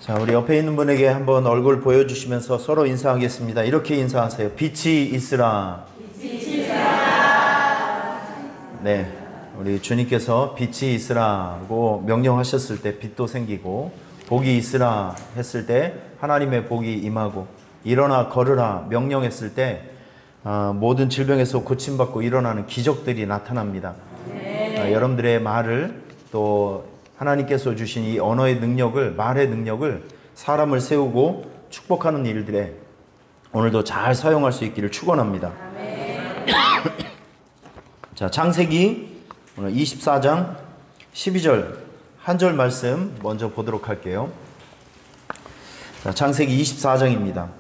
자, 우리 옆에 있는 분에게 한번 얼굴 보여주시면서 서로 인사하겠습니다. 이렇게 인사하세요. 빛이 있으라. 빛이 있으라. 네, 우리 주님께서 빛이 있으라고 명령하셨을 때 빛도 생기고, 복이 있으라 했을 때 하나님의 복이 임하고, 일어나 걸으라 명령했을 때 모든 질병에서 고침받고 일어나는 기적들이 나타납니다. 여러분들의 말을, 또 하나님께서 주신 이 언어의 능력을, 말의 능력을 사람을 세우고 축복하는 일들에 오늘도 잘 사용할 수 있기를 축원합니다. 자, 창세기 오늘 24장 12절 한 절 말씀 먼저 보도록 할게요. 자, 창세기 24장입니다.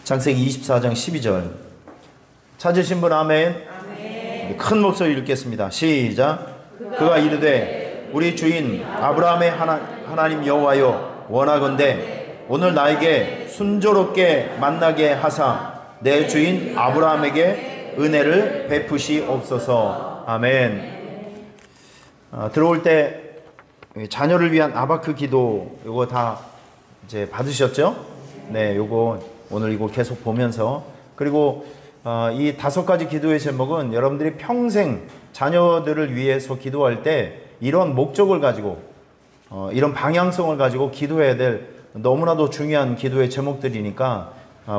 창세기 24장 12절 찾으신 분 아멘. 아멘. 큰 목소리 읽겠습니다. 시작. 그가 이르되 우리 주인 아브라함의 하나님 여호와여, 원하건대 오늘 나에게 순조롭게 만나게 하사 내 주인 아브라함에게 은혜를 베푸시옵소서. 아멘. 들어올 때 자녀를 위한 아바크 기도 요거 다 이제 받으셨죠? 네, 요거 오늘 이거 계속 보면서, 그리고 이 5가지 기도의 제목은 여러분들이 평생 자녀들을 위해서 기도할 때 이런 목적을 가지고 이런 방향성을 가지고 기도해야 될 너무나도 중요한 기도의 제목들이니까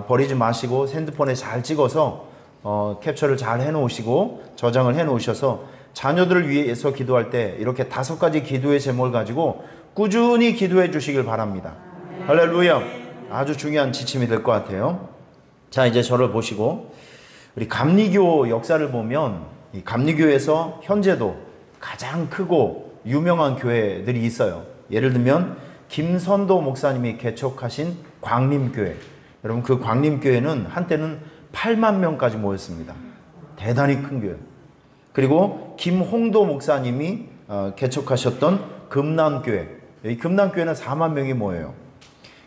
버리지 마시고 핸드폰에 잘 찍어서 캡처를 잘 해놓으시고 저장을 해놓으셔서 자녀들을 위해서 기도할 때 이렇게 5가지 기도의 제목을 가지고 꾸준히 기도해 주시길 바랍니다. 할렐루야. 아주 중요한 지침이 될 것 같아요. 자, 이제 저를 보시고, 우리 감리교 역사를 보면 이 감리교에서 현재도 가장 크고 유명한 교회들이 있어요. 예를 들면 김선도 목사님이 개척하신 광림교회, 여러분 그 광림교회는 한때는 8만 명까지 모였습니다. 대단히 큰 교회. 그리고 김홍도 목사님이 개척하셨던 금남교회, 이 금남교회는 4만 명이 모여요.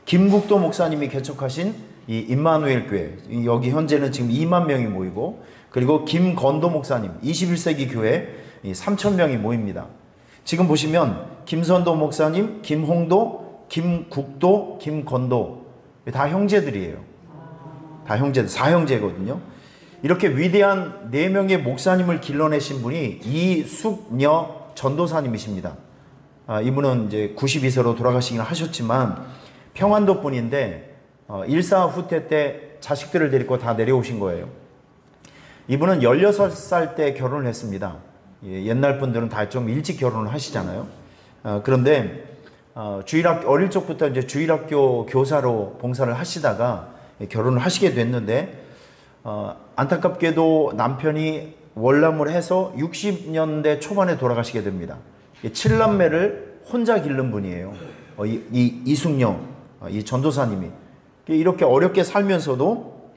김국도 목사님이 개척하신 이 임마누엘 교회, 여기 현재는 지금 2만 명이 모이고, 그리고 김건도 목사님 21세기 교회 3천 명이 모입니다. 지금 보시면 김선도 목사님, 김홍도, 김국도, 김건도 다 형제들이에요. 다 형제들, 4형제거든요. 이렇게 위대한 4명의 목사님을 길러내신 분이 이숙녀 전도사님이십니다. 이분은 이제 92세로 돌아가시긴 하셨지만 평안도 분인데 일사 후퇴 때 자식들을 데리고 다 내려오신 거예요. 이분은 16살 때 결혼을 했습니다. 옛날 분들은 다 좀 일찍 결혼을 하시잖아요. 그런데 어릴 적부터 이제 주일학교 교사로 봉사를 하시다가 결혼을 하시게 됐는데, 안타깝게도 남편이 월남을 해서 60년대 초반에 돌아가시게 됩니다. 7남매를 혼자 기른 분이에요. 이숙녀, 이 전도사님이. 이렇게 어렵게 살면서도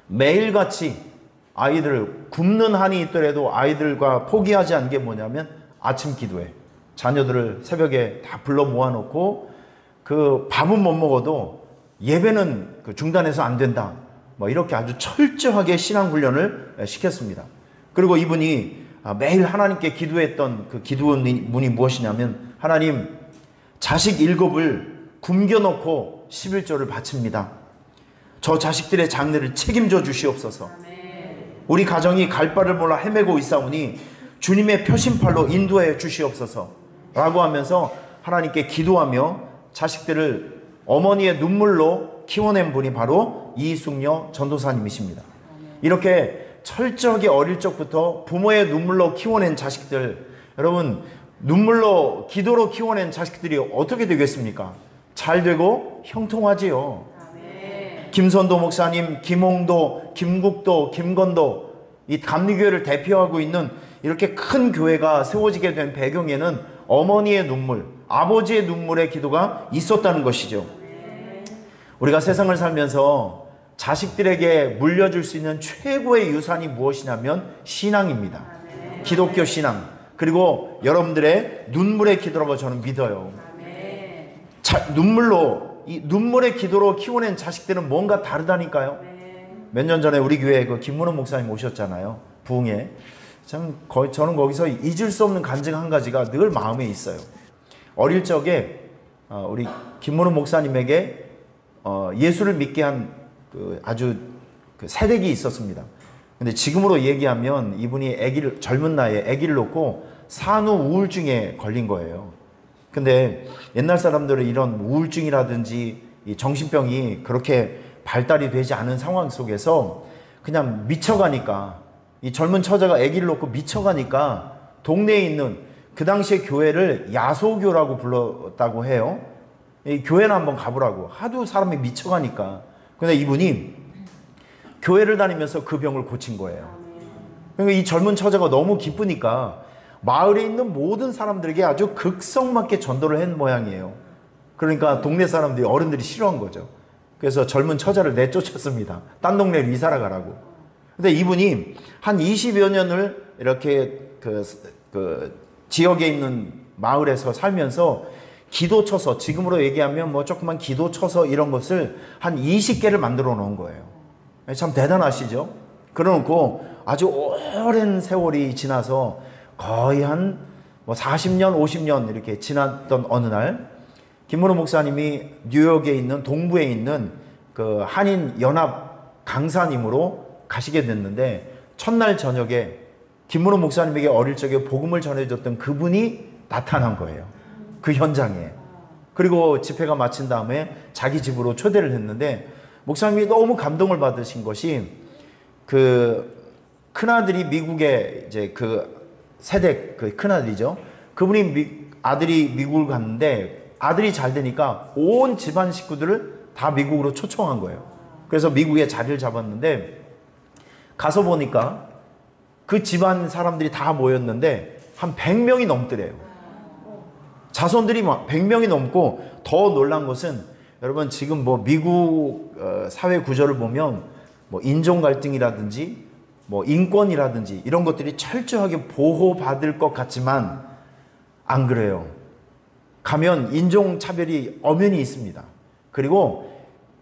매일같이 아이들을, 굶는 한이 있더라도 아이들과 포기하지 않은 게 뭐냐면 아침 기도회. 자녀들을 새벽에 다 불러 모아놓고 그 밥은 못 먹어도 예배는 중단해서 안 된다. 뭐 이렇게 아주 철저하게 신앙훈련을 시켰습니다. 그리고 이분이 매일 하나님께 기도했던 그 기도문이 무엇이냐면, 하나님, 자식 7을 굶겨놓고 11조를 바칩니다. 저 자식들의 장래를 책임져 주시옵소서. 우리 가정이 갈 바를 몰라 헤매고 있사오니 주님의 표심팔로 인도해 주시옵소서 라고 하면서 하나님께 기도하며 자식들을 어머니의 눈물로 키워낸 분이 바로 이숙녀 전도사님이십니다. 이렇게 철저하게 어릴 적부터 부모의 눈물로 키워낸 자식들, 여러분 눈물로 기도로 키워낸 자식들이 어떻게 되겠습니까? 잘 되고 형통하지요. 김선도 목사님, 김홍도, 김국도, 김건도, 이 감리교회를 대표하고 있는 이렇게 큰 교회가 세워지게 된 배경에는 어머니의 눈물, 아버지의 눈물의 기도가 있었다는 것이죠. 우리가 세상을 살면서 자식들에게 물려줄 수 있는 최고의 유산이 무엇이냐면 신앙입니다. 기독교 신앙. 그리고 여러분들의 눈물의 기도라고 저는 믿어요. 이 눈물의 기도로 키워낸 자식들은 뭔가 다르다니까요. 몇 년 전에 우리 교회에 그 김문호 목사님 오셨잖아요. 부흥에. 저는 거기서 잊을 수 없는 간증 한 가지가 늘 마음에 있어요. 어릴 적에 우리 김문호 목사님에게 예수를 믿게 한 아주 세댁이 있었습니다. 근데 지금으로 얘기하면 이분이 젊은 나이에 아기를 놓고 산후 우울증에 걸린 거예요. 근데 옛날 사람들은 이런 우울증이라든지 이 정신병이 그렇게 발달이 되지 않은 상황 속에서 그냥 미쳐가니까, 이 젊은 처자가 아기를 놓고 미쳐가니까 동네에 있는, 그 당시에 교회를 야소교라고 불렀다고 해요. 이 교회나 한번 가보라고. 하도 사람이 미쳐가니까. 근데 이분이 교회를 다니면서 그 병을 고친 거예요. 그러니까 이 젊은 처자가 너무 기쁘니까 마을에 있는 모든 사람들에게 아주 극성맞게 전도를 한 모양이에요. 그러니까 동네 사람들이, 어른들이 싫어한 거죠. 그래서 젊은 처자를 내쫓았습니다. 딴 동네로 이사 가라고. 근데 이분이 한 20여 년을 이렇게 그 지역에 있는 마을에서 살면서 기도처서, 지금으로 얘기하면 뭐 조그만 기도처서 이런 것을 한 20개를 만들어 놓은 거예요. 참 대단하시죠? 그러놓고 아주 오랜 세월이 지나서 거의 한 뭐 40년, 50년 이렇게 지났던 어느 날, 김문호 목사님이 뉴욕에 있는, 동부에 있는 그 한인 연합 강사님으로 가시게 됐는데, 첫날 저녁에 김문호 목사님에게 어릴 적에 복음을 전해줬던 그분이 나타난 거예요. 그 현장에. 그리고 집회가 마친 다음에 자기 집으로 초대를 했는데, 목사님이 너무 감동을 받으신 것이, 그 큰아들이 미국에 이제 세댁, 큰아들이죠. 그분이 아들이 미국을 갔는데, 아들이 잘 되니까 온 집안 식구들을 다 미국으로 초청한 거예요. 그래서 미국에 자리를 잡았는데, 가서 보니까 그 집안 사람들이 다 모였는데 한 100명이 넘더래요. 자손들이 막 100명이 넘고, 더 놀란 것은, 여러분 지금 뭐 미국 사회 구조를 보면 뭐 인종 갈등이라든지 뭐 인권이라든지 이런 것들이 철저하게 보호받을 것 같지만 안 그래요. 가면 인종 차별이 엄연히 있습니다. 그리고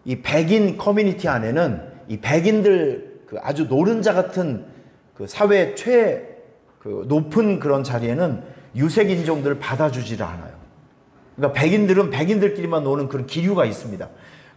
이 백인 커뮤니티 안에는 이 백인들, 아주 노른자 같은 사회 높은 그런 자리에는 유색 인종들을 받아주지를 않아요. 그러니까 백인들은 백인들끼리만 노는 그런 기류가 있습니다.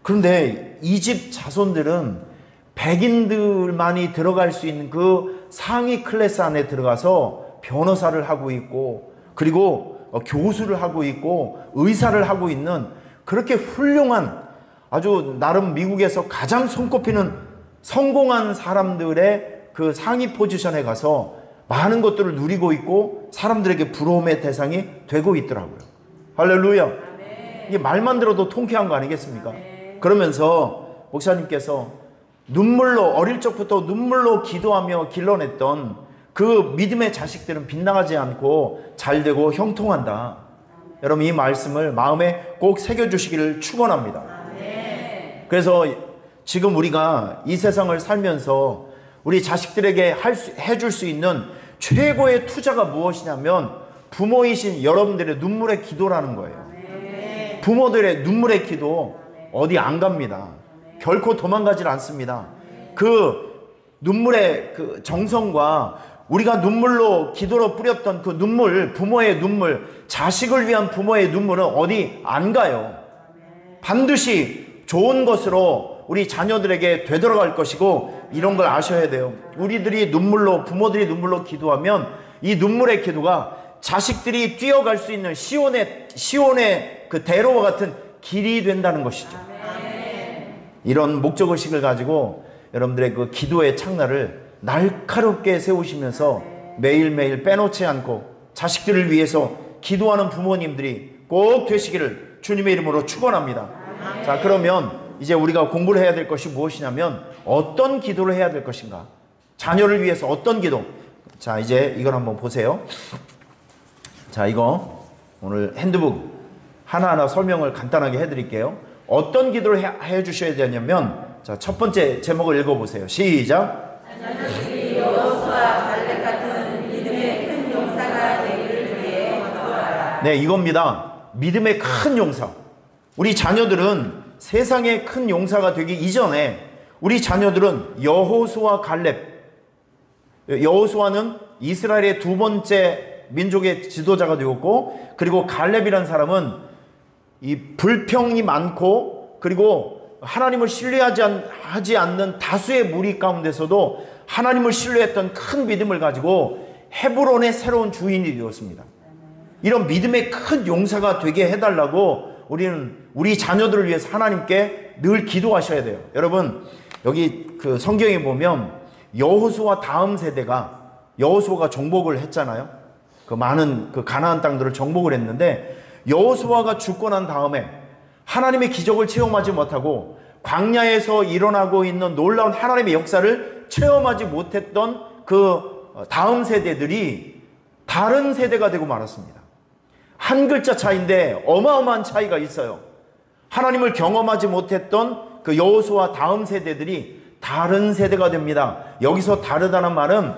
그런데 이 집 자손들은 백인들만이 들어갈 수 있는 그 상위 클래스 안에 들어가서 변호사를 하고 있고, 그리고 교수를 하고 있고, 의사를 하고 있는 그렇게 훌륭한, 아주 나름 미국에서 가장 손꼽히는 성공한 사람들의 그 상위 포지션에 가서 많은 것들을 누리고 있고 사람들에게 부러움의 대상이 되고 있더라고요. 할렐루야. 이게 말만 들어도 통쾌한 거 아니겠습니까? 그러면서 목사님께서 어릴 적부터 눈물로 기도하며 길러냈던 그 믿음의 자식들은 빗나가지 않고 잘되고 형통한다. 여러분 이 말씀을 마음에 꼭 새겨주시기를 축원합니다. 그래서 지금 우리가 이 세상을 살면서 우리 자식들에게 해줄 수 있는 최고의 투자가 무엇이냐면 부모이신 여러분들의 눈물의 기도라는 거예요. 부모들의 눈물의 기도 어디 안 갑니다. 결코 도망가질 않습니다. 그 눈물의 그 정성과 우리가 눈물로 기도로 뿌렸던 그 눈물, 부모의 눈물, 자식을 위한 부모의 눈물은 어디 안 가요. 반드시 좋은 것으로 우리 자녀들에게 되돌아갈 것이고, 이런 걸 아셔야 돼요. 부모들이 눈물로 기도하면 이 눈물의 기도가 자식들이 뛰어갈 수 있는 시온의 그 대로와 같은 길이 된다는 것이죠. 이런 목적의식을 가지고 여러분들의 그 기도의 창날을 날카롭게 세우시면서 매일매일 빼놓지 않고 자식들을 위해서 기도하는 부모님들이 꼭 되시기를 주님의 이름으로 축원합니다. 자, 그러면 이제 우리가 공부를 해야 될 것이 무엇이냐면 어떤 기도를 해야 될 것인가, 자녀를 위해서 어떤 기도. 자, 이제 이걸 한번 보세요. 자, 이거 오늘 핸드북 하나하나 설명을 간단하게 해드릴게요. 어떤 기도를 해 주셔야 되냐면, 자, 첫 번째 제목을 읽어보세요. 시작. 자녀들이 여호수아 갈렙 같은 믿음의 큰 용사가 되기를 위해 기도하라. 네, 이겁니다. 믿음의 큰 용사. 우리 자녀들은 세상의 큰 용사가 되기 이전에 우리 자녀들은 여호수아 갈렙. 여호수아는 이스라엘의 두 번째 민족의 지도자가 되었고, 그리고 갈렙이라는 사람은 이 불평이 많고 그리고 하나님을 신뢰하지 않는 다수의 무리 가운데서도 하나님을 신뢰했던 큰 믿음을 가지고 헤브론의 새로운 주인이 되었습니다. 이런 믿음의 큰 용사가 되게 해달라고 우리는 우리 자녀들을 위해서 하나님께 늘 기도하셔야 돼요. 여러분, 여기 그 성경에 보면 여호수아 다음 세대가, 여호수아가 정복을 했잖아요. 그 많은 그 가나안 땅들을 정복을 했는데, 여호수아가 죽고 난 다음에 하나님의 기적을 체험하지 못하고 광야에서 일어나고 있는 놀라운 하나님의 역사를 체험하지 못했던 그 다음 세대들이 다른 세대가 되고 말았습니다. 한 글자 차이인데 어마어마한 차이가 있어요. 하나님을 경험하지 못했던 그 여호수아 다음 세대들이 다른 세대가 됩니다. 여기서 다르다는 말은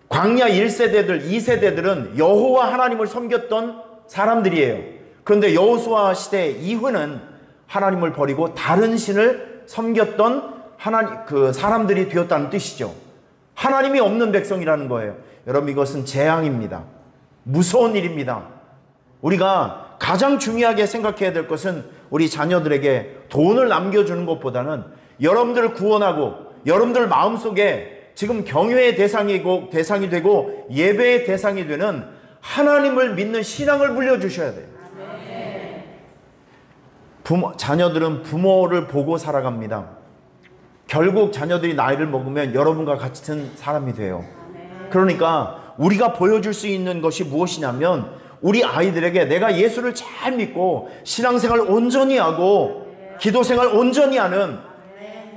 광야 1세대들, 2세대들은 여호와 하나님을 섬겼던 사람들이에요. 그런데 여호수아 시대 이후는 하나님을 버리고 다른 신을 섬겼던 그 사람들이 되었다는 뜻이죠. 하나님이 없는 백성이라는 거예요. 여러분, 이것은 재앙입니다. 무서운 일입니다. 우리가 가장 중요하게 생각해야 될 것은 우리 자녀들에게 돈을 남겨주는 것보다는 여러분들을 구원하고 여러분들 마음속에 지금 경외의 대상이 되고 예배의 대상이 되는 하나님을 믿는 신앙을 물려주셔야 돼요. 자녀들은 부모를 보고 살아갑니다. 결국 자녀들이 나이를 먹으면 여러분과 같은 사람이 돼요. 그러니까 우리가 보여줄 수 있는 것이 무엇이냐면, 우리 아이들에게 내가 예수를 잘 믿고 신앙생활 온전히 하고 기도생활 온전히 하는,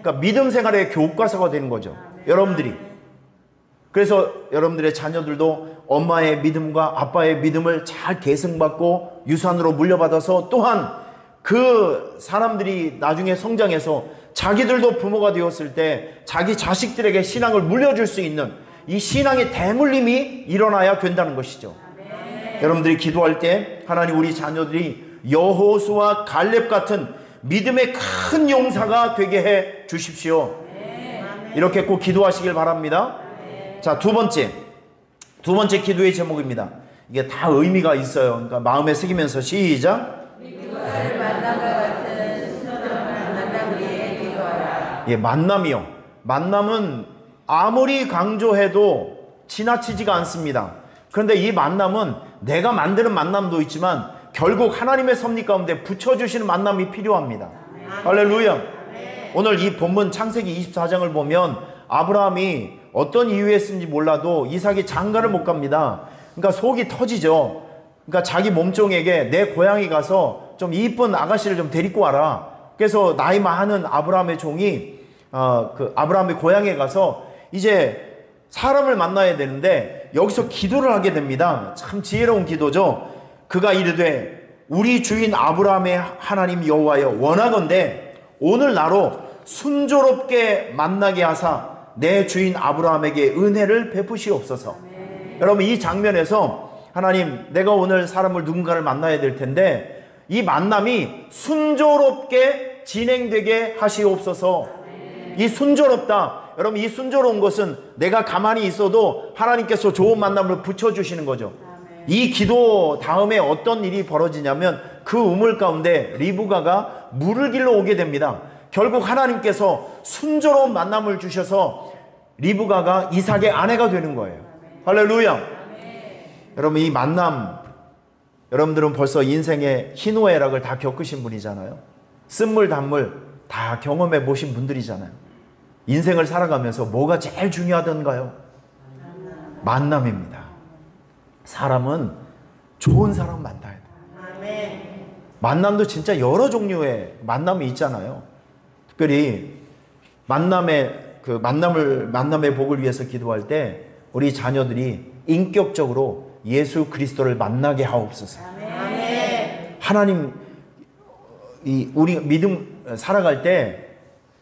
그러니까 믿음 생활의 교과서가 되는 거죠. 여러분들이. 그래서 여러분들의 자녀들도 엄마의 믿음과 아빠의 믿음을 잘 계승받고 유산으로 물려받아서, 또한 그 사람들이 나중에 성장해서 자기들도 부모가 되었을 때 자기 자식들에게 신앙을 물려줄 수 있는 이 신앙의 대물림이 일어나야 된다는 것이죠. 여러분들이 기도할 때 하나님, 우리 자녀들이 여호수아 갈렙 같은 믿음의 큰 용사가 되게 해 주십시오. 이렇게 꼭 기도하시길 바랍니다. 자, 두 번째 기도의 제목입니다. 이게 다 의미가 있어요. 그러니까 마음에 새기면서 시작. 예, 만남이요. 만남은 아무리 강조해도 지나치지가 않습니다. 그런데 이 만남은 내가 만드는 만남도 있지만 결국 하나님의 섭리 가운데 붙여주시는 만남이 필요합니다. 할렐루야. 오늘 이 본문 창세기 24장을 보면 아브라함이 어떤 이유였는지 몰라도 이삭이 장가를 못 갑니다. 그러니까 속이 터지죠. 그러니까 자기 몸종에게 내 고향에 가서 좀 이쁜 아가씨를 좀 데리고 와라. 그래서 나이 많은 아브라함의 종이 그 아브라함의 고향에 가서 이제 사람을 만나야 되는데 여기서 기도를 하게 됩니다. 참 지혜로운 기도죠. 그가 이르되 우리 주인 아브라함의 하나님 여호와여, 원하건대 오늘 나로 순조롭게 만나게 하사 내 주인 아브라함에게 은혜를 베푸시옵소서. 여러분, 이 장면에서 하나님, 내가 오늘 누군가를 만나야 될 텐데 이 만남이 순조롭게 진행되게 하시옵소서. 이 순조롭다. 여러분, 이 순조로운 것은 내가 가만히 있어도 하나님께서 좋은 만남을 붙여주시는 거죠. 이 기도 다음에 어떤 일이 벌어지냐면 그 우물 가운데 리브가가 물을 길러 오게 됩니다. 결국 하나님께서 순조로운 만남을 주셔서 리브가가 이삭의 아내가 되는 거예요. 할렐루야. 여러분, 이 만남, 여러분들은 벌써 인생의 희노애락을 다 겪으신 분이잖아요. 쓴물 단물 다 경험해 보신 분들이잖아요. 인생을 살아가면서 뭐가 제일 중요하던가요? 만남입니다. 사람은 좋은 사람 만나야 돼요. 만남도 진짜 여러 종류의 만남이 있잖아요. 특별히 만남의 복을 위해서 기도할 때 우리 자녀들이 인격적으로 예수 그리스도를 만나게 하옵소서. 하나님, 우리 믿음 살아갈 때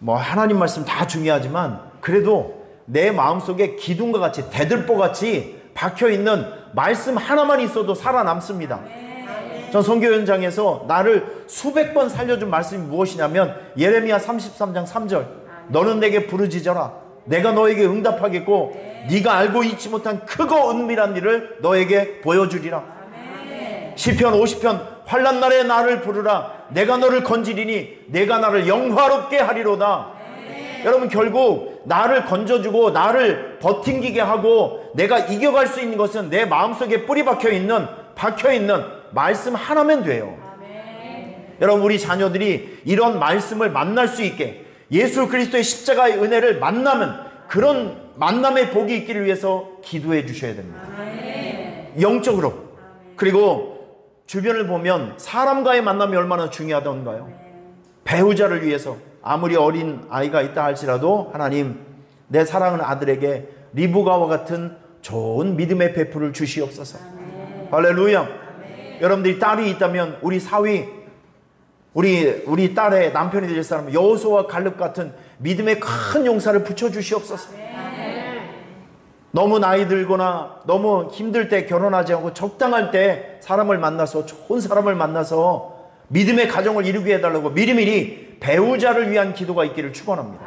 뭐 하나님 말씀 다 중요하지만 그래도 내 마음속에 기둥과 같이 대들보같이 박혀있는 말씀 하나만 있어도 살아남습니다. 전 선교 현장에서 나를 수백 번 살려준 말씀이 무엇이냐면 예레미야 33장 3절, 너는 내게 부르짖어라, 내가 너에게 응답하겠고 네가 알고 있지 못한 크고 은밀한 일을 너에게 보여주리라. 시편 50편 환난 날에 나를 부르라. 내가 너를 건지리니 내가 나를 영화롭게 하리로다. 여러분, 결국 나를 건져주고 나를 버팅기게 하고 내가 이겨갈 수 있는 것은 내 마음속에 뿌리 박혀있는 말씀 하나면 돼요. 여러분, 우리 자녀들이 이런 말씀을 만날 수 있게 예수 그리스도의 십자가의 은혜를 만나면 그런 만남의 복이 있기를 위해서 기도해 주셔야 됩니다. 영적으로. 그리고 주변을 보면 사람과의 만남이 얼마나 중요하던가요? 배우자를 위해서 아무리 어린 아이가 있다 할지라도 하나님, 내 사랑하는 아들에게 리브가와 같은 좋은 믿음의 베풀을 주시옵소서. 할렐루야. 여러분들이 딸이 있다면 우리 사위, 우리 딸의 남편이 될 사람 여호수아와 갈렙 같은 믿음의 큰 용사를 붙여주시옵소서. 너무 나이 들거나 너무 힘들 때 결혼하지 않고 적당할 때 사람을 만나서, 좋은 사람을 만나서 믿음의 가정을 이루게 해달라고 미리미리 배우자를 위한 기도가 있기를 축원합니다.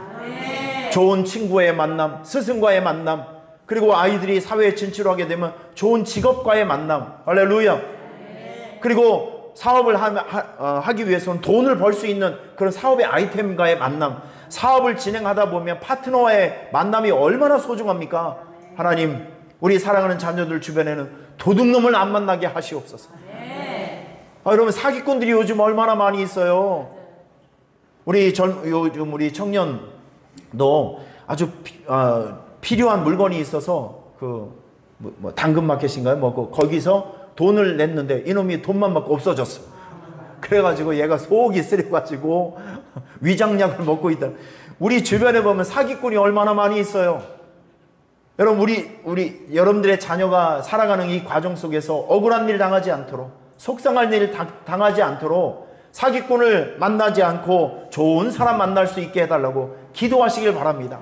좋은 친구의 만남, 스승과의 만남, 그리고 아이들이 사회에 진출하게 되면 좋은 직업과의 만남. 할렐루야. 그리고 사업을 하기 위해서는 돈을 벌 수 있는 그런 사업의 아이템과의 만남, 사업을 진행하다 보면 파트너와의 만남이 얼마나 소중합니까? 하나님, 우리 사랑하는 자녀들 주변에는 도둑놈을 안 만나게 하시옵소서. 여러분, 사기꾼들이 요즘 얼마나 많이 있어요. 요즘 우리 청년도 아주 필요한 물건이 있어서 당근마켓인가요? 거기서 돈을 냈는데 이놈이 돈만 받고 없어졌어. 그래가지고 얘가 속이 쓰려가지고 위장약을 먹고 있다. 우리 주변에 보면 사기꾼이 얼마나 많이 있어요. 여러분, 여러분들의 자녀가 살아가는 이 과정 속에서 억울한 일 당하지 않도록, 속상할 일 당하지 않도록 사기꾼을 만나지 않고 좋은 사람 만날 수 있게 해달라고 기도하시길 바랍니다.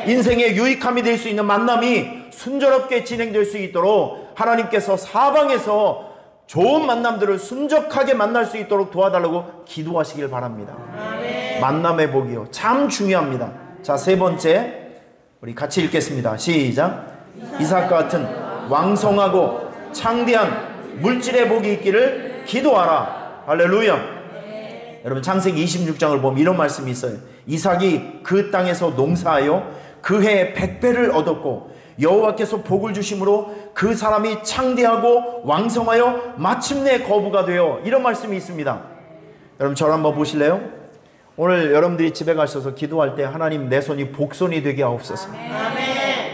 인생의 유익함이 될 수 있는 만남이 순조롭게 진행될 수 있도록 하나님께서 사방에서 좋은 만남들을 순적하게 만날 수 있도록 도와달라고 기도하시길 바랍니다. 만남의 복이요, 참 중요합니다. 자, 세 번째, 우리 같이 읽겠습니다. 시작. 이삭과 같은 왕성하고 창대한 물질의 복이 있기를 기도하라. 할렐루야. 여러분, 창세기 26장을 보면 이런 말씀이 있어요. 이삭이 그 땅에서 농사하여 그 해에 100배를 얻었고 여호와께서 복을 주심으로 그 사람이 창대하고 왕성하여 마침내 거부가 되어, 이런 말씀이 있습니다. 여러분, 저를 한번 보실래요? 오늘 여러분들이 집에 가셔서 기도할 때 하나님, 내 손이 복손이 되게 하옵소서.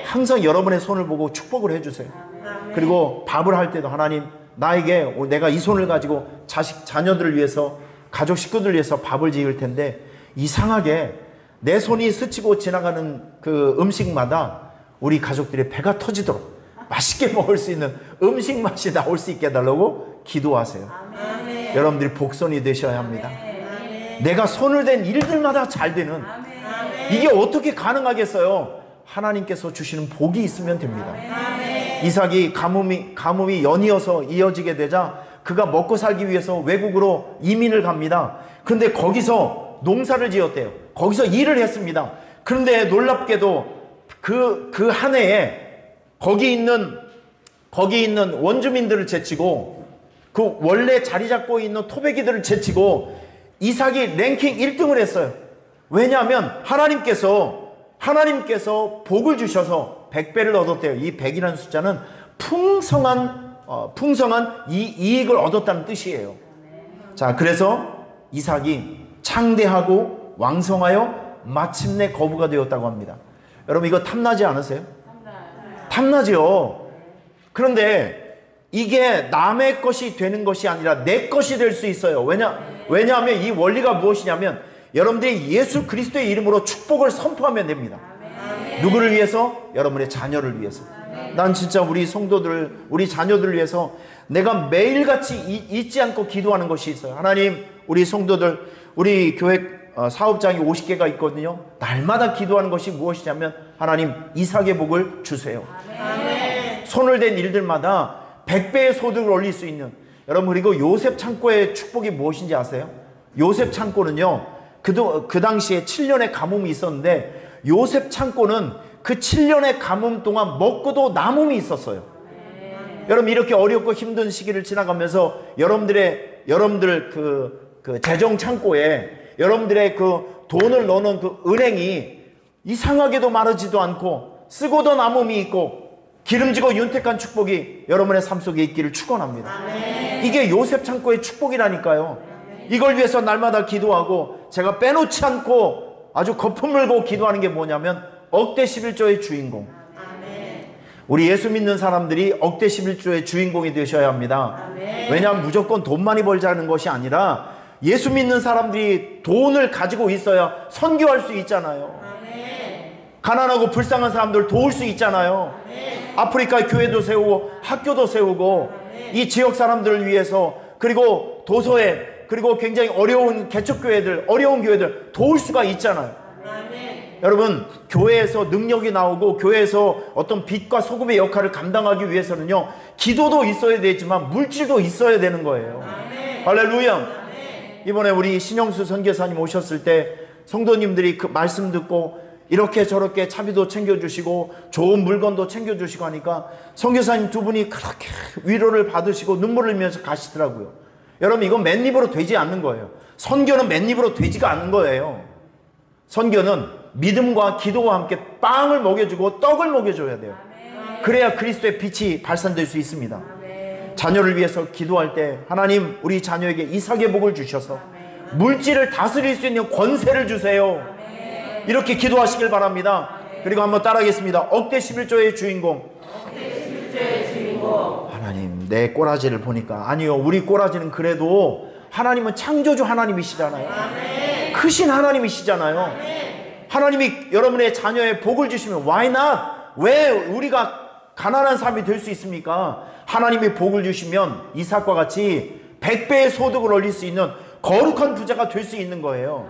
항상 여러분의 손을 보고 축복을 해주세요. 그리고 밥을 할 때도 하나님, 나에게 내가 이 손을 가지고 자녀들을 위해서, 가족 식구들을 위해서 밥을 지을 텐데 이상하게 내 손이 스치고 지나가는 그 음식마다 우리 가족들의 배가 터지도록 맛있게 먹을 수 있는 음식 맛이 나올 수 있게 해달라고 기도하세요. 여러분들이 복손이 되셔야 합니다. 내가 손을 댄 일들마다 잘 되는, 이게 어떻게 가능하겠어요? 하나님께서 주시는 복이 있으면 됩니다. 이삭이 가뭄이 연이어서 이어지게 되자 그가 먹고 살기 위해서 외국으로 이민을 갑니다. 그런데 거기서 농사를 지었대요. 거기서 일을 했습니다. 그런데 놀랍게도 그 한 해에 거기 있는 원주민들을 제치고, 그 원래 자리 잡고 있는 토백이들을 제치고 이삭이 랭킹 1등을 했어요. 왜냐하면 하나님께서 복을 주셔서 100배를 얻었대요. 이 100이라는 숫자는 풍성한 이익을 얻었다는 뜻이에요. 자, 그래서 이삭이 창대하고 왕성하여 마침내 거부가 되었다고 합니다. 여러분, 이거 탐나지 않으세요? 탐나죠. 그런데 이게 남의 것이 되는 것이 아니라 내 것이 될 수 있어요. 왜냐하면 이 원리가 무엇이냐면, 여러분들이 예수 그리스도의 이름으로 축복을 선포하면 됩니다. 누구를 위해서? 여러분의 자녀를 위해서. 난 진짜 우리 성도들, 우리 자녀들을 위해서 내가 매일같이 잊지 않고 기도하는 것이 있어요. 하나님, 우리 성도들, 우리 교회 사업장이 50개가 있거든요. 날마다 기도하는 것이 무엇이냐면, 하나님, 이삭의 복을 주세요. 손을 댄 일들마다 100배의 소득을 올릴 수 있는, 여러분, 그리고 요셉 창고의 축복이 무엇인지 아세요? 요셉 창고는요, 그 당시에 7년의 가뭄이 있었는데 요셉 창고는 그 7년의 가뭄 동안 먹고도 남음이 있었어요. 여러분, 이렇게 어렵고 힘든 시기를 지나가면서 여러분들의 여러분들 그 재정 창고에 여러분들의 그 돈을 넣는 그 은행이 이상하게도 마르지도 않고 쓰고도 남음이 있고 기름지고 윤택한 축복이 여러분의 삶 속에 있기를 축원합니다. 이게 요셉 창고의 축복이라니까요. 이걸 위해서 날마다 기도하고 제가 빼놓지 않고 아주 거품 물고 기도하는 게 뭐냐면 억대 11조의 주인공. 우리 예수 믿는 사람들이 억대 11조의 주인공이 되셔야 합니다. 왜냐하면 무조건 돈 많이 벌자는 것이 아니라 예수 믿는 사람들이 돈을 가지고 있어야 선교할 수 있잖아요. 가난하고 불쌍한 사람들 도울 수 있잖아요. 아프리카 교회도 세우고 학교도 세우고 이 지역 사람들을 위해서 그리고 도서에 그리고 굉장히 어려운 개척교회들 어려운 교회들 도울 수가 있잖아요. 여러분 교회에서 능력이 나오고 교회에서 어떤 빛과 소금의 역할을 감당하기 위해서는요 기도도 있어야 되지만 물질도 있어야 되는 거예요. 할렐루야. 이번에 우리 신영수 선교사님 오셨을 때 성도님들이 그 말씀 듣고 이렇게 저렇게 차비도 챙겨주시고 좋은 물건도 챙겨주시고 하니까 선교사님 두 분이 그렇게 위로를 받으시고 눈물을 흘리면서 가시더라고요. 여러분 이건 맨입으로 되지 않는 거예요. 선교는 맨입으로 되지가 않는 거예요. 선교는 믿음과 기도와 함께 빵을 먹여주고 떡을 먹여줘야 돼요. 그래야 그리스도의 빛이 발산될 수 있습니다. 자녀를 위해서 기도할 때 하나님 우리 자녀에게 이삭의 복을 주셔서 물질을 다스릴 수 있는 권세를 주세요. 이렇게 기도하시길 바랍니다. 그리고 한번 따라하겠습니다. 억대 11조의 주인공. 하나님 내 꼬라지를 보니까 아니요 우리 꼬라지는 그래도 하나님은 창조주 하나님이시잖아요. 크신 하나님이시잖아요. 하나님이 여러분의 자녀의 복을 주시면 why not? 왜 우리가 가난한 사람이 될 수 있습니까? 하나님이 복을 주시면 이삭과 같이 100배의 소득을 올릴 수 있는 거룩한 부자가 될 수 있는 거예요.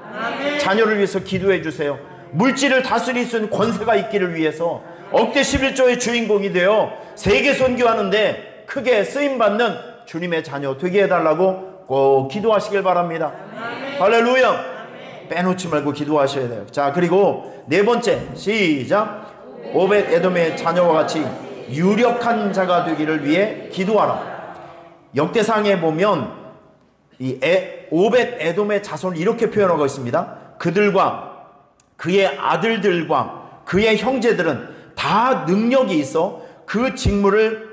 자녀를 위해서 기도해 주세요. 물질을 다스릴 수 있는 권세가 있기를 위해서 억대 11조의 주인공이 되어 세계 선교하는데 크게 쓰임받는 주님의 자녀 되게 해달라고 꼭 기도하시길 바랍니다. 할렐루야. 빼놓지 말고 기도하셔야 돼요. 자 그리고 네 번째 시작. 오벳 에돔의 자녀와 같이 유력한 자가 되기를 위해 기도하라. 역대상에 보면 이 오벳 에돔의 자손을 이렇게 표현하고 있습니다. 그들과 그의 아들들과 그의 형제들은 다 능력이 있어 그 직무를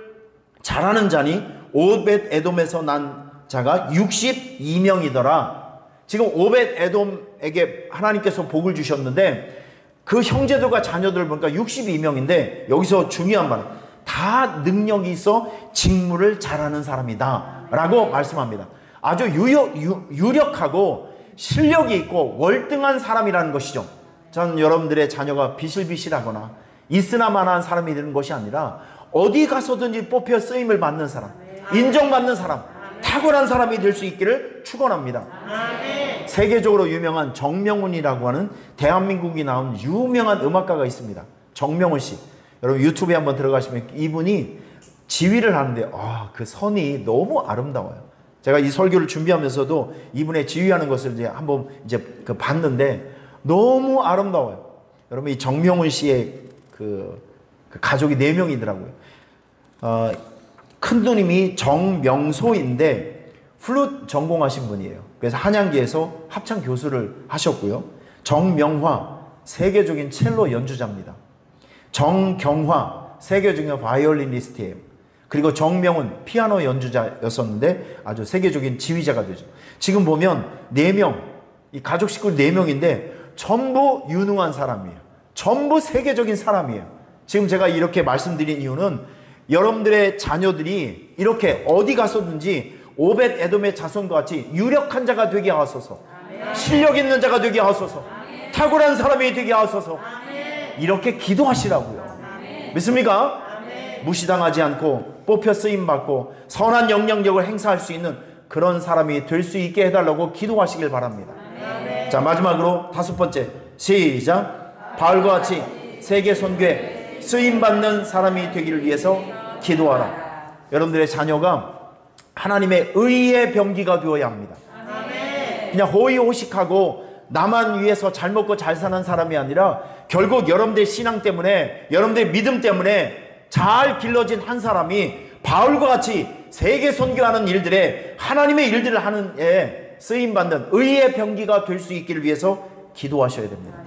잘하는 자니 오벳 에돔에서 난 자가 62명이더라. 지금 오벳 에돔에게 하나님께서 복을 주셨는데 그 형제들과 자녀들을 보니까 62명인데 여기서 중요한 말은 다 능력이 있어 직무를 잘하는 사람이다 라고 말씀합니다. 아주 유력하고 실력이 있고 월등한 사람이라는 것이죠. 전 여러분들의 자녀가 비실비실하거나 있으나마나한 사람이 되는 것이 아니라 어디 가서든지 뽑혀 쓰임을 받는 사람, 인정받는 사람, 탁월한 사람이 될 수 있기를 축원합니다. 세계적으로 유명한 정명훈이라고 하는 대한민국이 나온 유명한 음악가가 있습니다. 정명훈 씨. 여러분 유튜브에 한번 들어가시면 이분이 지휘를 하는데 그 선이 너무 아름다워요. 제가 이 설교를 준비하면서도 이분의 지휘하는 것을 이제 한번 봤는데 너무 아름다워요. 여러분 이 정명훈 씨의 그 가족이 4명이더라고요. 큰 누님이 정명소인데 플룻 전공하신 분이에요. 그래서 한양기에서 합창 교수를 하셨고요. 정명화 세계적인 첼로 연주자입니다. 정경화 세계적인 바이올리니스트예요. 그리고 정명은 피아노 연주자였었는데 아주 세계적인 지휘자가 되죠. 지금 보면 4명, 이 가족 식구 4명인데 전부 유능한 사람이에요. 전부 세계적인 사람이에요. 지금 제가 이렇게 말씀드린 이유는 여러분들의 자녀들이 이렇게 어디 가서든지 오벳 에돔의 자손과 같이 유력한 자가 되게 하소서. 실력 있는 자가 되게 하소서. 탁월한 사람이 되게 하소서. 이렇게 기도하시라고요. 믿습니까? 무시당하지 않고 뽑혀 쓰임받고 선한 영향력을 행사할 수 있는 그런 사람이 될 수 있게 해달라고 기도하시길 바랍니다. 자 마지막으로 5번째 시작. 바울과 같이 세계 선교에 쓰임받는 사람이 되기를 위해서 기도하라. 여러분들의 자녀가 하나님의 의의 병기가 되어야 합니다. 그냥 호의호식하고 나만 위해서 잘 먹고 잘 사는 사람이 아니라 결국 여러분들의 신앙 때문에 여러분들의 믿음 때문에 잘 길러진 한 사람이 바울과 같이 세계 선교하는 일들에 하나님의 일들을 하는 에 쓰임받는 의의 병기가 될 수 있기를 위해서 기도하셔야 됩니다.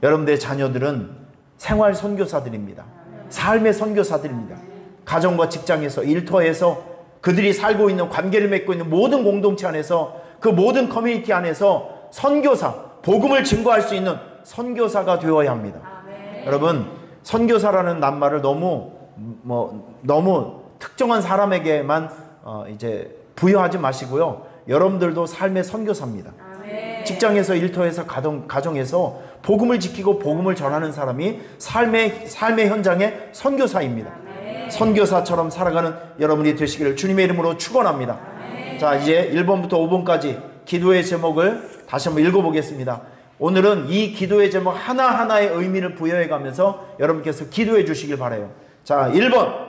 여러분들의 자녀들은 생활 선교사들입니다. 삶의 선교사들입니다. 가정과 직장에서, 일터에서 그들이 살고 있는, 관계를 맺고 있는 모든 공동체 안에서, 그 모든 커뮤니티 안에서 선교사, 복음을 증거할 수 있는 선교사가 되어야 합니다. 여러분, 선교사라는 낱말을 너무 특정한 사람에게만 이제 부여하지 마시고요. 여러분들도 삶의 선교사입니다. 직장에서, 일터에서, 가정에서 복음을 지키고 복음을 전하는 사람이 삶의 현장의 선교사입니다. 선교사처럼 살아가는 여러분이 되시기를 주님의 이름으로 축원합니다. 자, 이제 1번부터 5번까지 기도의 제목을 다시 한번 읽어보겠습니다. 오늘은 이 기도의 제목 하나하나의 의미를 부여해 가면서 여러분께서 기도해 주시길 바라요. 자, 1번.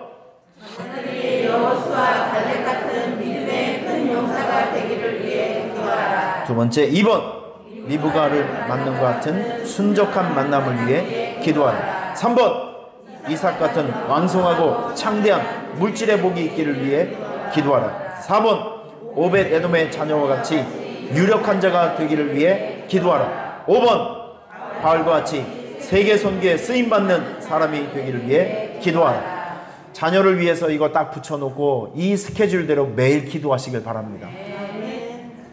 하늘이 여호수아 갈렙 같은 믿음의 큰 용사가 되기를 위해 기도하라. 두 번째, 2번. 리브가를 만난 것 같은 순적한 만남을 위해 기도하라. 3번. 이삭 같은 왕성하고 창대한 물질의 복이 있기를 위해 기도하라. 4번. 오벳 에돔의 자녀와 같이 유력한 자가 되기를 위해 기도하라. 5번. 바울과 같이 세계 선교에 쓰임받는 사람이 되기를 위해 기도하라. 자녀를 위해서 이거 딱 붙여놓고 이 스케줄대로 매일 기도하시길 바랍니다.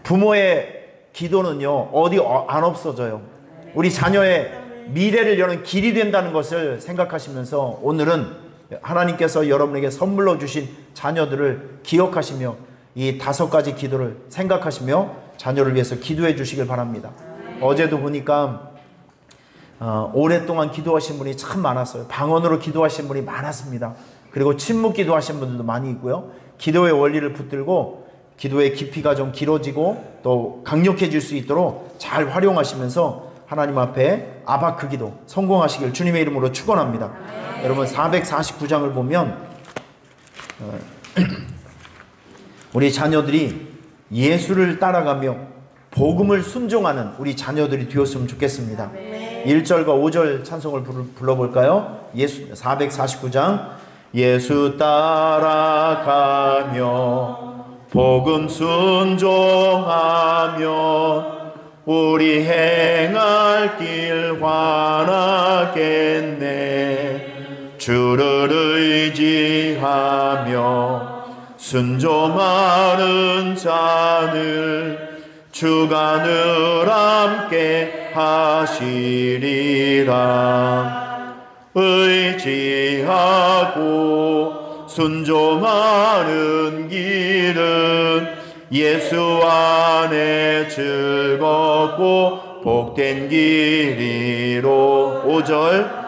부모의 기도는요, 어디 안 없어져요. 우리 자녀의 미래를 여는 길이 된다는 것을 생각하시면서 오늘은 하나님께서 여러분에게 선물로 주신 자녀들을 기억하시며 이 5가지 기도를 생각하시며 자녀를 위해서 기도해 주시길 바랍니다. 어제도 보니까 오랫동안 기도하신 분이 참 많았어요. 방언으로 기도하신 분이 많았습니다. 그리고 침묵 기도하신 분들도 많이 있고요. 기도의 원리를 붙들고 기도의 깊이가 좀 길어지고 또 강력해질 수 있도록 잘 활용하시면서 하나님 앞에 아바크 기도 성공하시길 주님의 이름으로 축원합니다. 여러분, 449장을 보면 우리 자녀들이 예수를 따라가며 복음을 순종하는 우리 자녀들이 되었으면 좋겠습니다. 1절과 5절 찬송을 불러볼까요? 449장. 예수 따라가며 복음 순종하며 우리 행할 길 환하겠네. 주를 의지하며 순종하는 자를 주가 늘 함께 하시리라. 의지하고 순종하는 길은 예수 안에 즐겁고 복된 길이로. 5절.